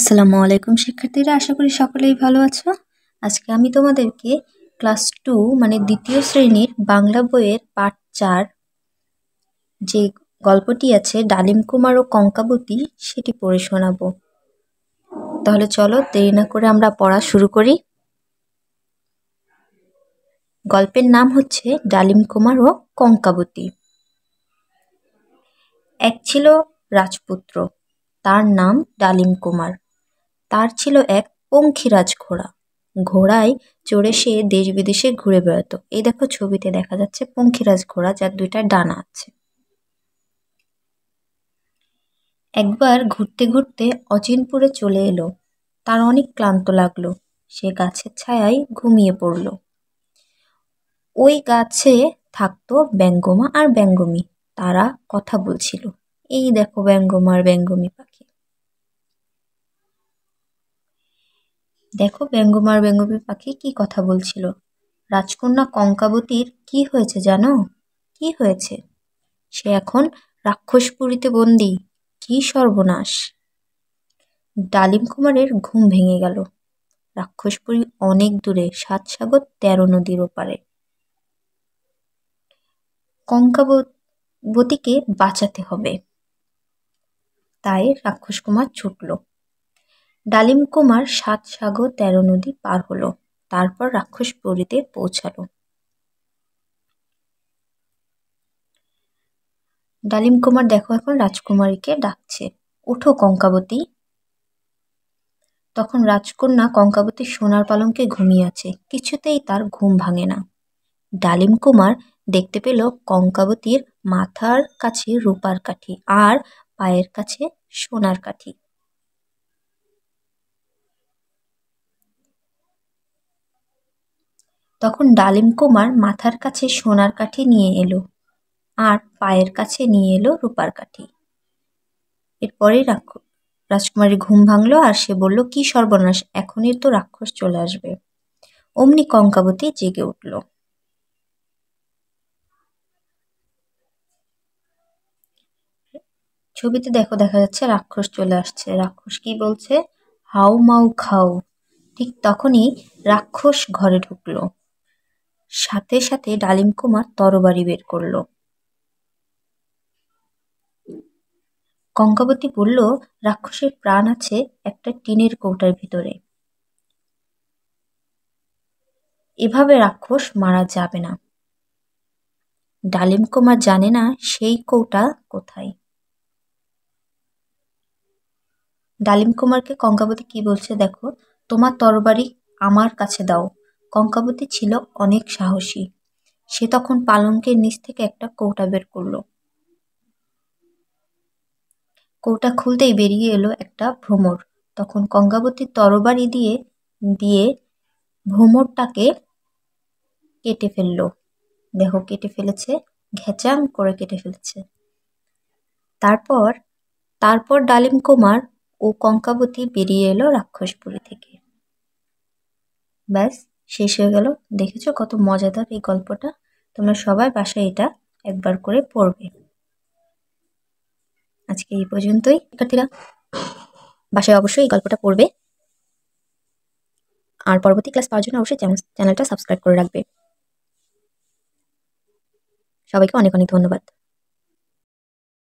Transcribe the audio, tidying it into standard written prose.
আসসালামু আলাইকুম শিক্ষার্থীরা, আশা করি সকলেই ভালো আছো। আজকে আমি তোমাদেরকে ক্লাস 2 মানে দ্বিতীয় শ্রেণীর বাংলা বইয়ের পাঠ 4 যে গল্পটি আছে ডালিম কুমার ও কঙ্কাবতী সেটি পড়ে শোনাবো। তাহলে চলো দেরি না করে আমরা পড়া শুরু করি। গল্পের নাম হচ্ছে ডালিম কুমার ও কঙ্কাবতী। এক ছিল রাজপুত্র, তার নাম ডালিম কুমার। তার ছিল এক পঙ্খিরাজ ঘোড়া। ঘোড়ায় চড়ে সে দেশ বিদেশে ঘুরে বেড়াতো। এই দেখো ছবিতে দেখা যাচ্ছে পঙ্খিরাজ ঘোড়া, যার দুইটা ডানা আছে। একবার ঘুরতে ঘুরতে অচিনপুরে চলে এলো। তার অনেক ক্লান্ত লাগলো। সে গাছের ছায়ায় ঘুমিয়ে পড়ল। ওই গাছে থাকতো ব্যঙ্গমা আর ব্যঙ্গমী। তারা কথা বলছিল। এই দেখো ব্যঙ্গমা আর ব্যঙ্গমী পাখি। দেখো ব্যঙ্গমা আর ব্যঙ্গমী পাখি কি কথা বলছিল। রাজকন্যা কঙ্কাবতীর কি হয়েছে জানো? কি হয়েছে? সে এখন রাক্ষসপুরীতে বন্দী। কি সর্বনাশ! ডালিম কুমারের ঘুম ভেঙে গেল। রাক্ষসপুরী অনেক দূরে, 7 সাগর 13 নদীর ওপারে। কঙ্কাবতীকে বাঁচাতে হবে। তাই রাক্ষস কুমার ছুটল। ডালিম কুমার 7 সাগর 13 নদী পার হলো। তারপর রাক্ষসপুরীতে পৌঁছালো। ডালিম কুমার দেখো এখন রাজকুমারীকে ডাকছে, ওঠো কঙ্কাবতী। তখন রাজকন্যা কঙ্কাবতী সোনার পালঙ্কে ঘুমিয়ে আছে। কিছুতেই তার ঘুম ভাঙে না। ডালিম কুমার দেখতে পেল কঙ্কাবতীর মাথার কাছে রূপার কাঠি আর পায়ের কাছে সোনার কাঠি। তখন ডালিম কুমার মাথার কাছে সোনার কাঠি নিয়ে এলো আর পায়ের কাছে নিয়ে এলো রূপার কাঠি। এরপরেই রাজকুমারী ঘুম ভাঙলো আর সে বলল, কি সর্বনাশ, এখনই তো রাক্ষস চলে আসবে। অমনি কঙ্কাবতী জেগে উঠল। ছবিতে দেখো দেখা যাচ্ছে রাক্ষস চলে আসছে। রাক্ষস কি বলছে? হাউ মাউ খাও। ঠিক তখনই রাক্ষস ঘরে ঢুকলো। সাথে সাথে ডালিম কুমার তরবারি বের করলো। কঙ্কাবতী বলল, রাক্ষসের প্রাণ আছে একটা টিনের কৌটার ভিতরে। এভাবে রাক্ষস মারা যাবে না। ডালিম কুমার জানে না সেই কৌটা কোথায়। ডালিম কুমারকে কঙ্কাবতী কি বলছে দেখো, তোমার তরবারি আমার কাছে দাও। কঙ্কাবতী ছিল অনেক সাহসী। সে তখন পালঙ্কের নিচ থেকে একটা কৌটা বের করলো। কৌটা খুলতেই বেরিয়ে এলো একটা ভ্রমর। তখন কঙ্কাবতী তরবারি দিয়ে দিয়ে ভ্রমরটাকে কেটে ফেললো। দেখো কেটে ফেলেছে, ঘেচাং করে কেটে ফেলেছে। তারপর তারপর ডালিম কুমার ও কঙ্কাবতী বেরিয়ে এলো রাক্ষসপুরী থেকে। ব্যাস, শেষ হয়ে গেল। দেখেছো কত মজাদার এই গল্পটা? তোমরা সবাই বাসায় এটা একবার করে পড়বে। আজকে এই পর্যন্তই শিক্ষার্থীরা। বাসায় অবশ্যই এই গল্পটা পড়বে আর পরবর্তী ক্লাস পাওয়ার জন্য অবশ্যই চ্যানেলটা সাবস্ক্রাইব করে রাখবে। সবাইকে অনেক অনেক ধন্যবাদ।